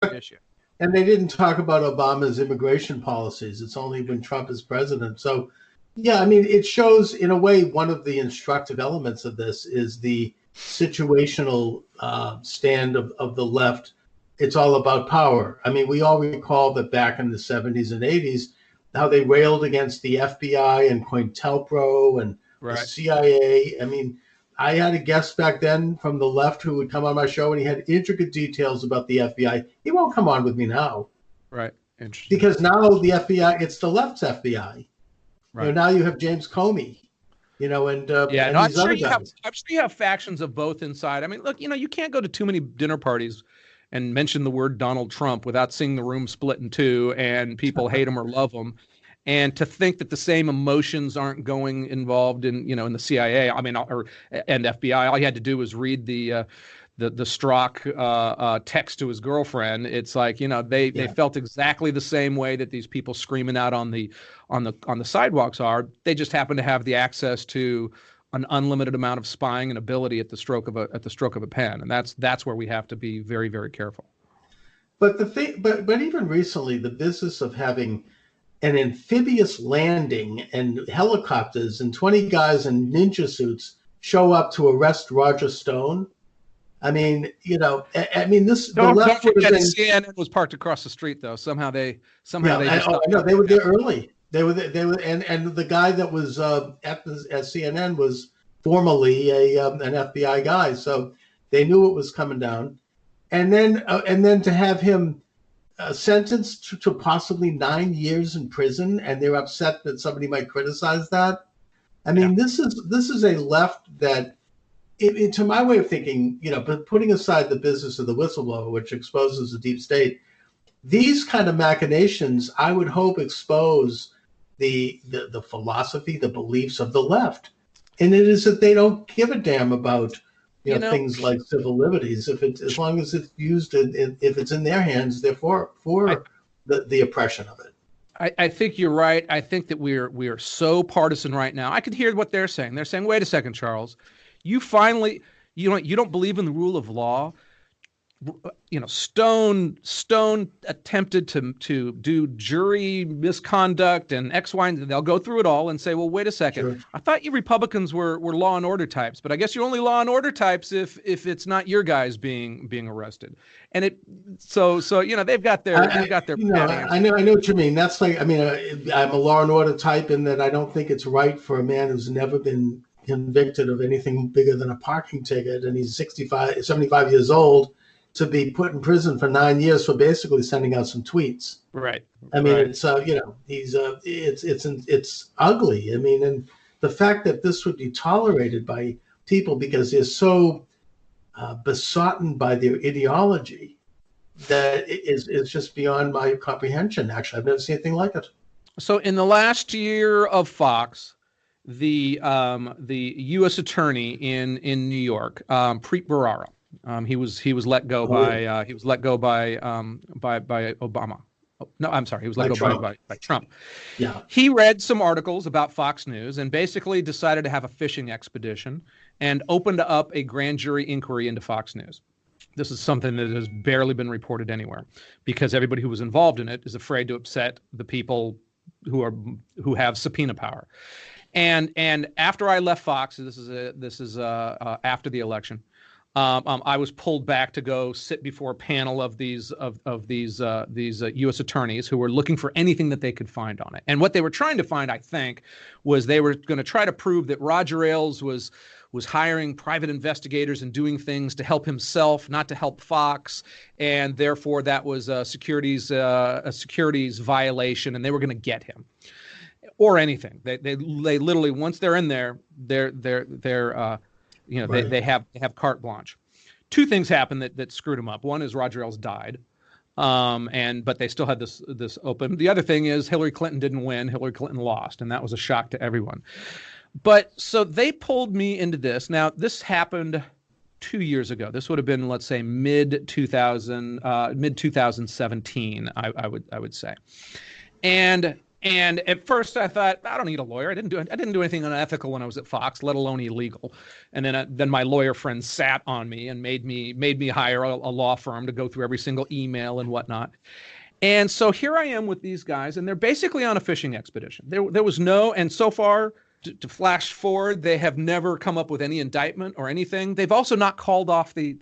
issue. And they didn't talk about Obama's immigration policies. It's only when Trump is president. So, yeah, I mean, it shows in a way one of the instructive elements of this is the situational stand of the left. It's all about power. I mean, we all recall that back in the 70s and 80s, how they railed against the FBI and COINTELPRO and the Right. CIA. I mean, I had a guest back then from the left who would come on my show and he had intricate details about the FBI. He won't come on with me now Right. Interesting. because now the FBI, it's the left's FBI. Right. Now you have James Comey, Yeah, and no, I'm these sure other you have. guys. I'm sure you have factions of both inside. I mean, look, you can't go to too many dinner parties and mention the word Donald Trump without seeing the room split in two, and people hate him or love him. And to think that the same emotions aren't going involved in the CIA, I mean, and FBI. All you had to do was read the Strzok text to his girlfriend. It's like they felt exactly the same way that these people screaming out on the sidewalks are. They just happen to have the access to an unlimited amount of spying and ability at the stroke of a pen, and that's where we have to be very, very careful. But but even recently, the business of having an amphibious landing and helicopters and 20 guys in ninja suits show up to arrest Roger Stone. I mean, the left Don't would have forget been. CNN was parked across the street, though. Somehow they just no, they were there early. They were, and the guy that was at CNN was formerly an FBI guy, so they knew it was coming down. And then to have him sentenced to possibly 9 years in prison, and they're upset that somebody might criticize that. I mean, this is a left that, to my way of thinking, but putting aside the business of the whistleblower, which exposes the deep state, these kind of machinations, I would hope, expose the philosophy, the beliefs of the left, and it is that they don't give a damn about things like civil liberties. As long as it's used, if it's in their hands, they're for the oppression of it. I think you're right. I think that we are so partisan right now. I could hear what they're saying. They're saying, "Wait a second, Charles, you finally you don't believe in the rule of law." Stone attempted to do jury misconduct and X, Y, and they'll go through it all and say, well, wait a second. Sure. I thought you Republicans were law and order types, but I guess you're only law and order types if it's not your guys being arrested. And they've got their I know what you mean. That's like, I'm a law and order type in that I don't think it's right for a man who's never been convicted of anything bigger than a parking ticket, and he's 75 years old, to be put in prison for 9 years for basically sending out some tweets. Right. I mean, it's it's ugly. I mean, and the fact that this would be tolerated by people because they're so besotted by their ideology, that is just beyond my comprehension. Actually, I've never seen anything like it. So in the last year of Fox, the U.S. attorney in New York, Preet Bharara, he was let go by Obama. No, I'm sorry. He was let go by Trump. Yeah. He read some articles about Fox News and basically decided to have a fishing expedition and opened up a grand jury inquiry into Fox News. This is something that has barely been reported anywhere because everybody who was involved in it is afraid to upset the people who have subpoena power. And after I left Fox, this is after the election. I was pulled back to go sit before a panel of these U.S. attorneys who were looking for anything that they could find on it. And what they were trying to find, I think, was they were going to try to prove that Roger Ailes was hiring private investigators and doing things to help himself, not to help Fox, and therefore that was a securities violation, and they were going to get him. Or anything. They literally, once they're in there, right. they have carte blanche. Two things happened that screwed them up. One is Roger Ailes died, but they still had this open. The other thing is Hillary Clinton didn't win. Hillary Clinton lost, and that was a shock to everyone. But so they pulled me into this. Now this happened 2 years ago. This would have been, let's say, mid 2017. I would say, and And at first I thought, I don't need a lawyer. I didn't do anything unethical when I was at Fox, let alone illegal. And then my lawyer friend sat on me and made me hire a law firm to go through every single email and whatnot. And so here I am with these guys, and they're basically on a fishing expedition. There was no, and so far, to flash forward, they have never come up with any indictment or anything. They've also not called off the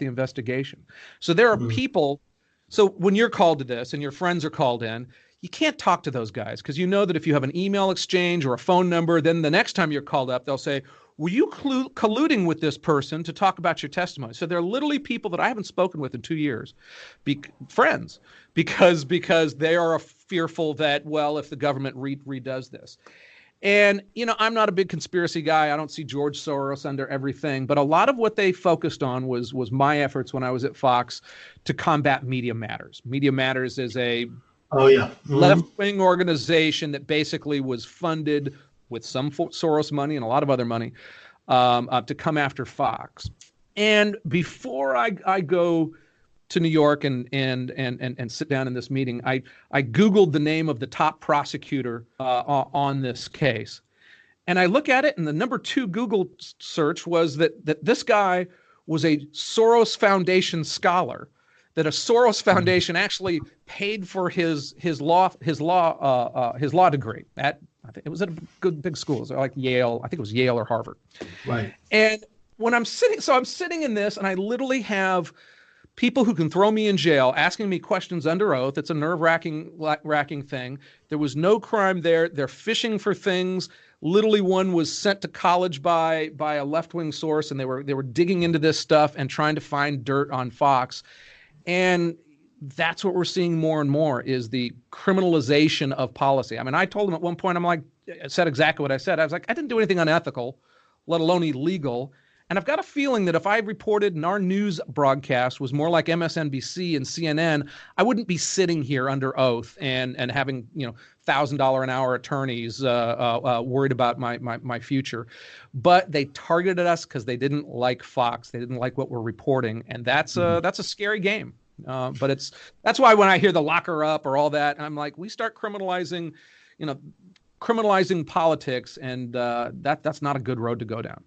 investigation. So there are people. So when you're called to this and your friends are called in, you can't talk to those guys because you know that if you have an email exchange or a phone number, then the next time you're called up, they'll say, were you colluding with this person to talk about your testimony? So they're literally people that I haven't spoken with in 2 years, friends, because they are fearful that, well, if the government redoes this. And, I'm not a big conspiracy guy. I don't see George Soros under everything. But a lot of what they focused on was my efforts when I was at Fox to combat Media Matters. Media Matters is a left-wing organization that basically was funded with some Soros money and a lot of other money to come after Fox. And before I go to New York and sit down in this meeting, I Googled the name of the top prosecutor on this case. And I look at it, and the number 2 Google search was that this guy was a Soros Foundation scholar, that a Soros Foundation actually paid for his law degree at, I think it was at a good big school, so like Yale. I think it was Yale or Harvard. Right. And when I'm sitting in this, and I literally have people who can throw me in jail asking me questions under oath. It's a nerve-wracking thing. There was no crime there. They're fishing for things. Literally, one was sent to college by a left-wing source, and they were digging into this stuff and trying to find dirt on Fox. And that's what we're seeing more and more is the criminalization of policy. I mean, I told them at one point, I said exactly what I said. I was like, I didn't do anything unethical, let alone illegal. And I've got a feeling that if I reported and our news broadcast was more like MSNBC and CNN, I wouldn't be sitting here under oath and having $1,000 an hour attorneys worried about my future. But they targeted us because they didn't like Fox. They didn't like what we're reporting, and that's a scary game. But that's why when I hear the locker up or all that, I'm like, we start criminalizing politics, and that's not a good road to go down.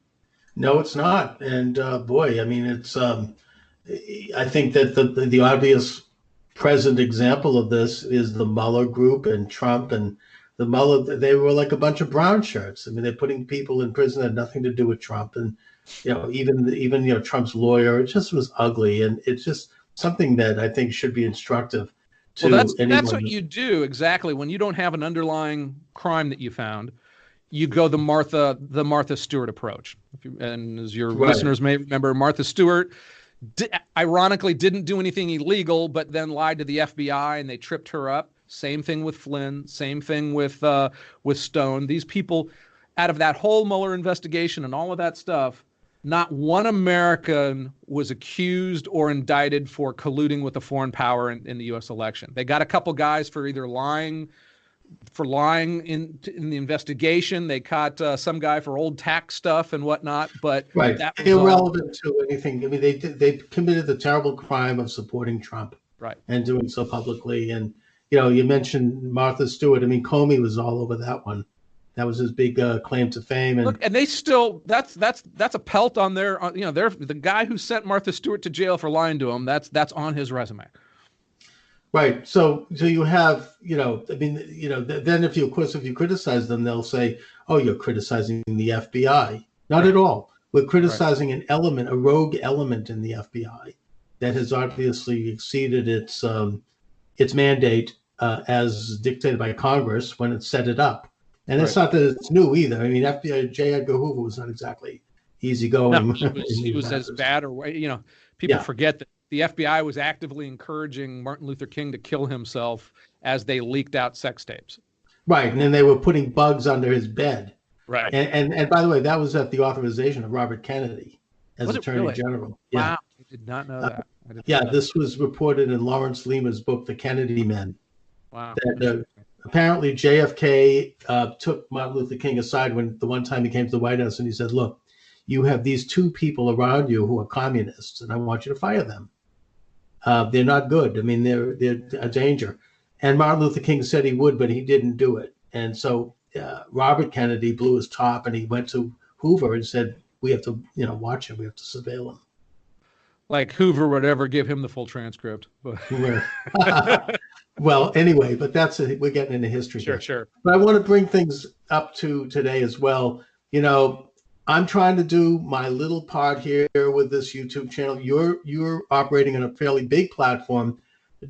No, it's not. And boy, I mean, it's. I think that the obvious present example of this is the Mueller group and Trump and the Mueller. They were like a bunch of brown shirts. I mean, they're putting people in prison that had nothing to do with Trump, and even Trump's lawyer. It just was ugly, and it's just something that I think should be instructive to anyone. That's what you do exactly when you don't have an underlying crime that you found. You go the Martha Stewart approach. And as your listeners may remember, Martha Stewart ironically didn't do anything illegal, but then lied to the FBI and they tripped her up. Same thing with Flynn. Same thing with Stone. These people, out of that whole Mueller investigation and all of that stuff, not one American was accused or indicted for colluding with a foreign power in the U.S. election. They got a couple guys for either lying in the investigation. They caught some guy for old tax stuff and whatnot, but that was irrelevant to anything. I mean, they committed the terrible crime of supporting Trump, right, and doing so publicly. And you mentioned Martha Stewart. I mean, Comey was all over that one. That was his big claim to fame. And look, and they still that's a pelt on their they're the guy who sent Martha Stewart to jail for lying to him. That's on his resume. Right. So you have, then if you criticize them, they'll say, oh, you're criticizing the FBI. Not at all. We're criticizing an element, a rogue element in the FBI that has obviously exceeded its mandate as dictated by Congress when it set it up. And it's not that it's new either. I mean, FBI, J. Edgar Hoover was not exactly easygoing. No, he was as bad, or people forget that the FBI was actively encouraging Martin Luther King to kill himself as they leaked out sex tapes. Right, and then they were putting bugs under his bed. Right. And by the way, that was at the authorization of Robert Kennedy as Attorney General. Wow, Yeah. I did not know that. This was reported in Lawrence Lima's book, The Kennedy Men. Wow. That apparently JFK took Martin Luther King aside the one time he came to the White House, and he said, look, you have these two people around you who are communists, and I want you to fire them. They're not good. I mean, they're a danger. And Martin Luther King said he would, but he didn't do it. And so Robert Kennedy blew his top, and he went to Hoover and said, "We have to, watch him. We have to surveil him." Like Hoover would ever give him the full transcript. Well, anyway, but we're getting into history Sure, here. sure. But I want to bring things up to today as well. I'm trying to do my little part here with this YouTube channel. You're operating on a fairly big platform,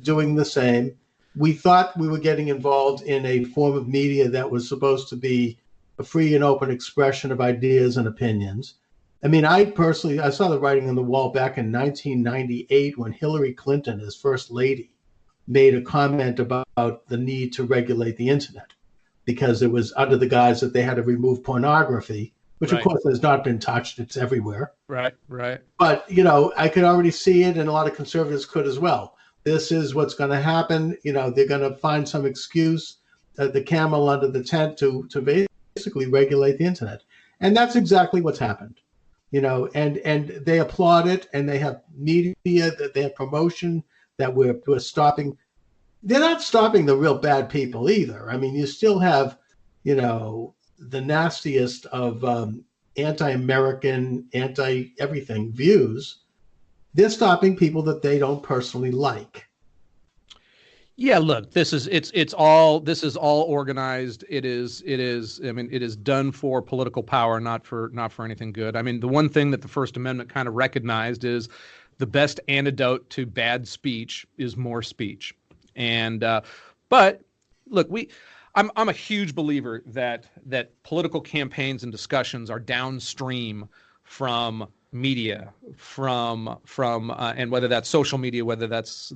doing the same. We thought we were getting involved in a form of media that was supposed to be a free and open expression of ideas and opinions. I mean, I saw the writing on the wall back in 1998 when Hillary Clinton, as First Lady, made a comment about the need to regulate the internet because it was under the guise that they had to remove pornography, which, Right. Of course, has not been touched. It's everywhere. Right. But, I could already see it, and a lot of conservatives could as well. This is what's going to happen. They're going to find some excuse, the camel under the tent to basically regulate the internet. And that's exactly what's happened. And they applaud it, and they have media, that they have promotion that we're stopping. They're not stopping the real bad people either. I mean, you still have, the nastiest of anti-American, anti-everything views. They're stopping people that they don't personally like. Yeah, look, this is all organized. It is. I mean, it is done for political power, not for anything good. I mean, the one thing that the First Amendment kind of recognized is the best antidote to bad speech is more speech. And but look, I'm a huge believer that political campaigns and discussions are downstream from media, from and whether that's social media, whether that's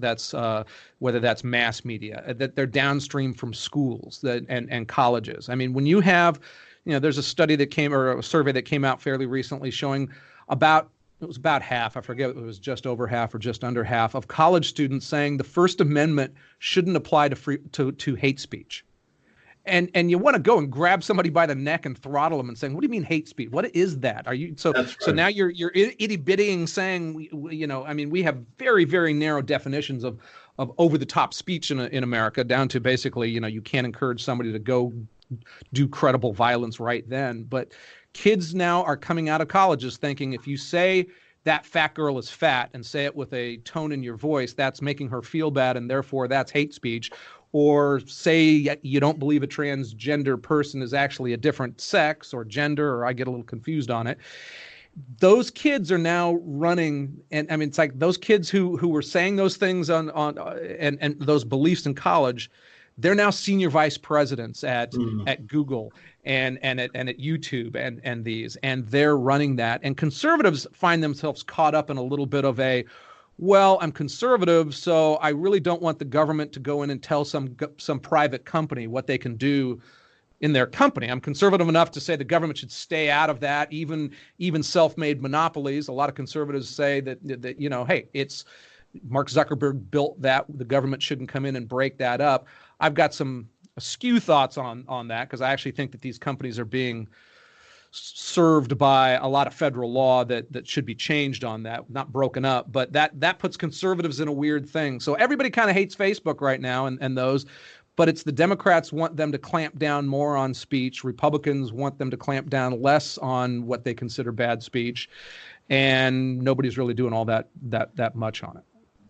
mass media, that they're downstream from schools and colleges. I mean, when you have, there's a study or a survey that came out fairly recently showing it was about half, I forget, it was just over half or just under half of college students saying the First Amendment shouldn't apply to hate speech. And you want to go and grab somebody by the neck and throttle them and saying, "What do you mean hate speech? What is that? Are you so?" Right. So now you're itty-bittying saying, I mean, we have very, very narrow definitions of over-the-top speech in America, down to basically, you can't encourage somebody to go do credible violence right then. But kids now are coming out of colleges thinking if you say that fat girl is fat and say it with a tone in your voice, that's making her feel bad, and therefore that's hate speech. Or say you don't believe a transgender person is actually a different sex or gender, or I get a little confused on it. Those kids are now running, and I mean, it's like those kids who were saying those things and those beliefs in college, they're now senior vice presidents at Google and at YouTube and they're running that. And conservatives find themselves caught up in a little bit of well, I'm conservative, so I really don't want the government to go in and tell some private company what they can do in their company. I'm conservative enough to say the government should stay out of that, even self-made monopolies. A lot of conservatives say that hey, it's Mark Zuckerberg built that. The government shouldn't come in and break that up. I've got some askew thoughts on that because I actually think that these companies are being served by a lot of federal law that should be changed on that, not broken up. But that puts conservatives in a weird thing. So everybody kind of hates Facebook right now and those, but it's the Democrats want them to clamp down more on speech. Republicans want them to clamp down less on what they consider bad speech. And nobody's really doing all that much on it.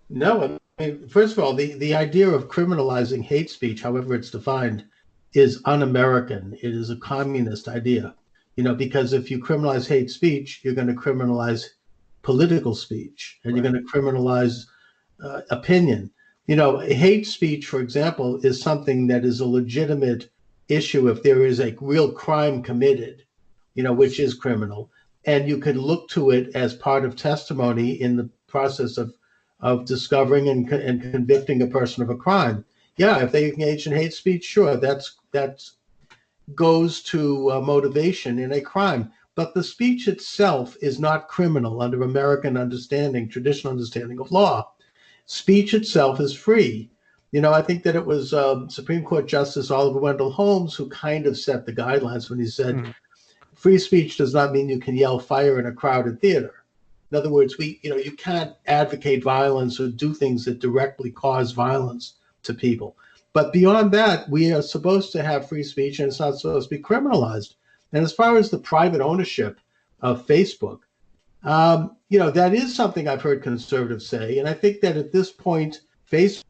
No, I mean, first of all, the idea of criminalizing hate speech, however it's defined, is un-American. It is a communist idea. Because if you criminalize hate speech, you're going to criminalize political speech, and You're going to criminalize opinion. Hate speech, for example, is something that is a legitimate issue if there is a real crime committed, which is criminal, and you can look to it as part of testimony in the process of discovering and convicting a person of a crime. Yeah, if they engage in hate speech, sure, that's goes to motivation in a crime. But the speech itself is not criminal under American understanding, traditional understanding of law. Speech itself is free. I think that it was Supreme Court Justice Oliver Wendell Holmes who kind of set the guidelines when he said, free speech does not mean you can yell fire in a crowded theater. In other words, you can't advocate violence or do things that directly cause violence to people. But beyond that, we are supposed to have free speech, and it's not supposed to be criminalized. And as far as the private ownership of Facebook, that is something I've heard conservatives say. And I think that at this point, Facebook